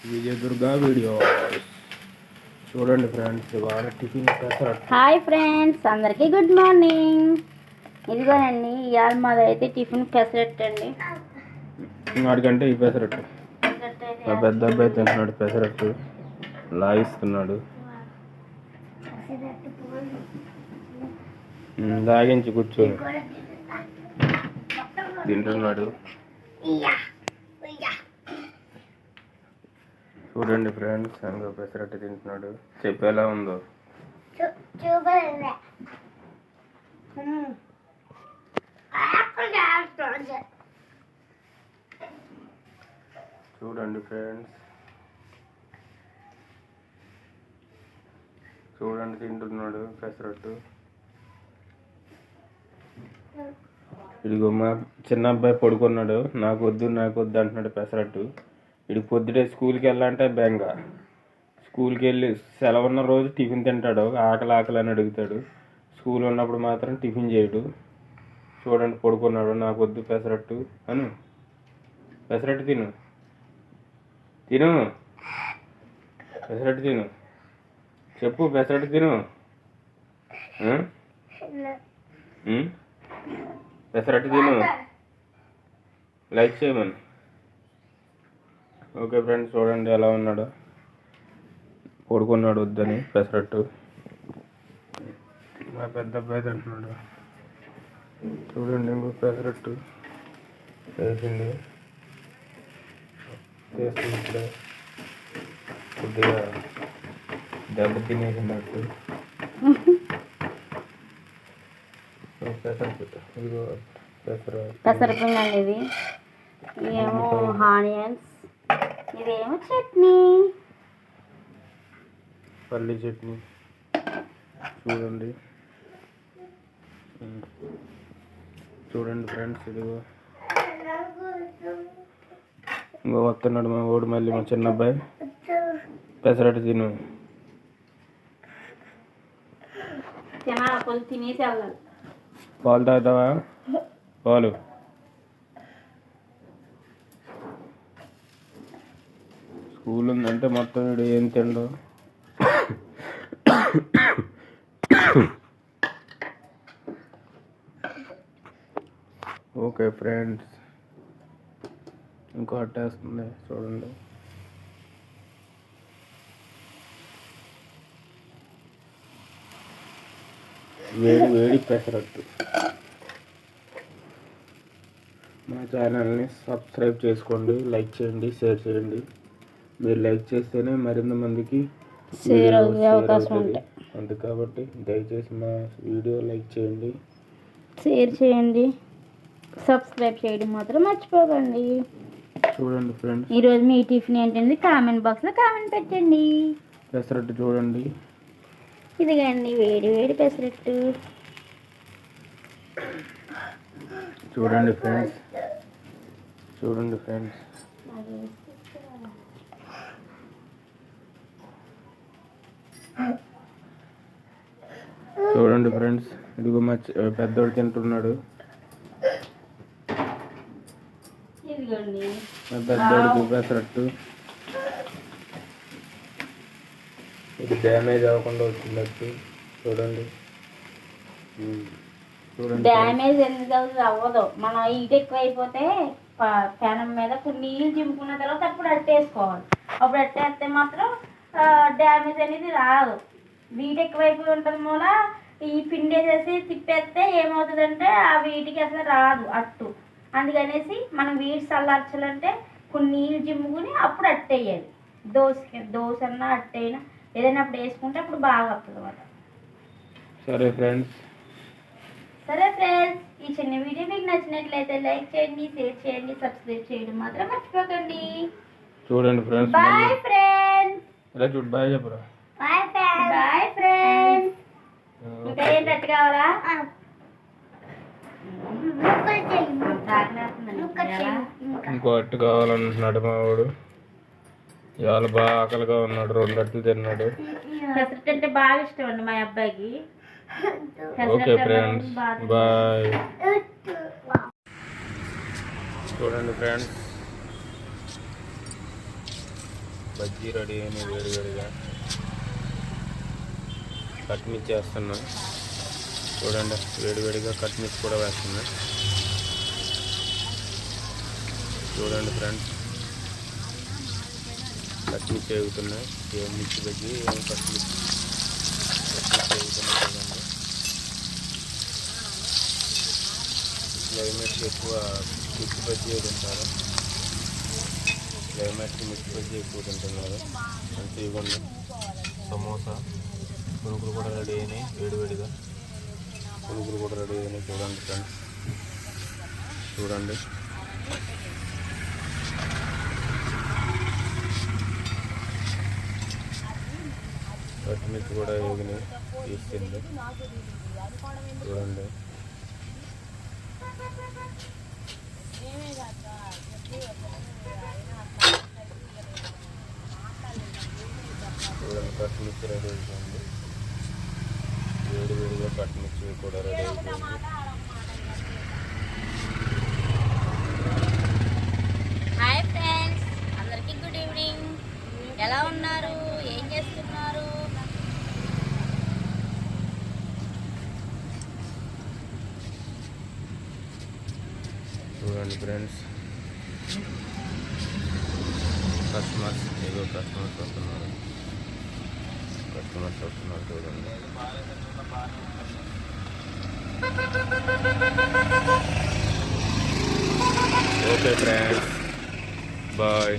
Vijayadurga video చూడండి friends. ఇవాళ tiffin pesarattu. Hi friends, అందరికీ గుడ్ మార్నింగ్. ఇదిగోనండి, ఇవాళ మాదైతే టిఫిన్ పెసరట్టు అండి. వాడికంటే ఈ పెసరట్టు. మా పెద్ద అబ్బాయి తింటున్నాడు పెసరట్టు, లాగిస్తున్నాడు. లాగించి కూర్చొని తింటున్నాడు. చూడండి ఫ్రెండ్స్, అందులో పెసరట్టు తింటున్నాడు. చెప్పు ఎలా ఉందో. చూడండి ఫ్రెండ్స్, చూడండి తింటున్నాడు పెసరట్టు. ఇదిగో మా చిన్న అబ్బాయి పడుకున్నాడు. నాకు వద్దు అంటున్నాడు పెసరట్టు. ఇడికి పొద్దుటే స్కూల్కి వెళ్ళాలంటే బెంగ. స్కూల్కి వెళ్ళి సెలవు ఉన్న రోజు టిఫిన్ తింటాడు, ఆకలి అని అడుగుతాడు. స్కూల్ ఉన్నప్పుడు మాత్రం టిఫిన్ చేయడు. చూడండి పడుకున్నాడు. నాకు వద్దు పెసరట్టు అను. పెసరట్టు తిను పెసరట్టు తిను. చెప్పు పెసరట్టు తిను. పెసరట్టు తిను. లైక్ చేయమని. ఓకే ఫ్రెండ్స్, చూడండి ఎలా ఉన్నాడు. పడుకున్నాడు వద్దని పెసరట్టు. మా పెద్ద అబ్బాయి తింటున్నాడు. చూడండి ఇంకో పెసరట్టు వేసింది. చేసుకుంటే కొద్దిగా దెబ్బ తినేసినట్టు. ఇదిగో పెసరపిండి అండి ఇది. ఇదేమో ఆనియన్స్, ఇదేమో చట్నీ, పల్లి చట్నీ. చూడండి ఫ్రెండ్స్, ఇదిగో ఇంకో వస్తున్నాడు మా ఓడు మళ్ళీ, మా చిన్న అబ్బాయి. పెసరట్టు తిను. తినేసి వెళ్ళాలి. పాలు తాగుతావా? పాలు. స్కూల్ ఉందంటే మొత్తం వీడు ఏం తిండవు. ఓకే ఫ్రెండ్స్, ఇంకో అట్టేస్తుంది చూడండి. వేడి పెసరట్టు. మా ఛానల్ని సబ్స్క్రైబ్ చేసుకోండి, లైక్ చేయండి, షేర్ చేయండి. మీరు లైక్ చేస్తేనే మరింత మందికి షేర్ అయ్యే అవకాశం ఉంటుంది. అంతే కాబట్టి దయచేసి మా వీడియో లైక్ చేయండి, షేర్ చేయండి, సబ్స్క్రైబ్ చేయడం మాత్రం మర్చిపోకండి. చూడండి ఫ్రెండ్స్, ఈరోజు మీ టిఫిన్ ఏంటండి? కామెంట్ బాక్స్లో కామెంట్ పెట్టండి. పెసరట్టు చూడండి. ఇదిగండి వేడి పెసరట్టు. చూడండి ఫ్రెండ్స్, ఇదిగో మా పెద్దోడు తింటున్నాడు. మా పెద్దోడికి పెసరట్టు. ఇది డ్యామేజ్ అవ్వకుండా వచ్చిందట్టు. చూడండి డ్యామేజ్ ఎందుకు అవుతుంది? అవ్వదు. మనం హీట్ ఎక్కువ అయిపోతే పెనం మీద కొన్ని నీళ్ళు చింపుకున్న తర్వాత అప్పుడు అట్టేసుకోవాలి. అప్పుడు అట్టేస్తే మాత్రం డ్యామేజ్ అనేది రాదు. వీటి ఎక్కువైపోయి ఉంటుంది మూల ఈ పిండి వేసేసి తిప్పేస్తే ఏమవుతుందంటే ఆ వీటికి అసలు రాదు అట్టు. అందుకనేసి మనం వీటి చల్లార్చాలంటే కొన్ని నీళ్ళు చింపుకుని అప్పుడు అట్టేయాలి. దోశ అన్నా అట్టయినా ఏదైనా అప్పుడు వేసుకుంటే అప్పుడు బాగా వస్తుంది అన్నమాట. సరే ఫ్రెండ్స్, ఈ చిన్న వీడియో మీకు నచ్చినట్లయితే లైక్ చేయండి, షేర్ చేయండి, సబ్స్క్రైబ్ చేయడం మాత్రం మర్చిపోకండి. చూడండి ఫ్రెండ్స్. Bye friends. ఇలా చూడు, బాయ్ చెప్పరా. Bye friends. ఇంకా ఏంటట్టు కావాలా? ఇంకో అట్టు కావాలంటున్నాడు మా వాడు. ఇవాళ బాగా ఆకలిగా ఉన్నాడు, 2 అట్లు తిన్నాడు. పెసరట్టు అంటే బాగా ఇష్టం అండి మా అబ్బాయికి. Okay friends, bye. చూడండి ఫ్రెండ్స్, బజ్జీ రెడీ అయినాయి వేడివేడిగా. కట్మిర్చి వేస్తున్నా చూడండి, వేడివేడిగా కట్మిర్చి కూడా వేస్తున్నా చూడండి ఫ్రెండ్స్. కట్మిర్చి వేగుతున్నాయి, ఏం మిర్చి బజ్జీ ఏం కట్మిర్చి వేగుతున్నాయి చూడండి. క్లైమేట్కి ఎక్కువ మిర్చి బజ్జీ తింటారు, క్లైమేట్కి మిర్చి బజ్జీ ఎక్కువ తింటున్నారు. అంటే ఇవ్వండి సమోసా, పునుగులు కూడా రెడీ అయినాయి వేడివేడిగా, పునుగులు కూడా రెడీ అయినాయి చూడండి ఫ్రెండ్స్. చూడండి పచ్చిమిర్చి కూడా వేగినాయి తీసుకెళ్ళి చూడండి. చూడండి పచ్చిమిర్చి రెడీ అయిపోయింది, వేడివేడిగా పచ్చిమిర్చి కూడా రెడీ అయిపోయింది. హాయ్ ఫ్రెండ్స్, అందరికీ గుడ్ ఈవినింగ్. ఎలా ఉన్నారు, ఏం చేస్తున్నారు? చూడండి ఫ్రెండ్స్, కస్టమర్స్ ఏదో కస్టమర్స్ వస్తున్నారు చూడండి. Okay friends, bye.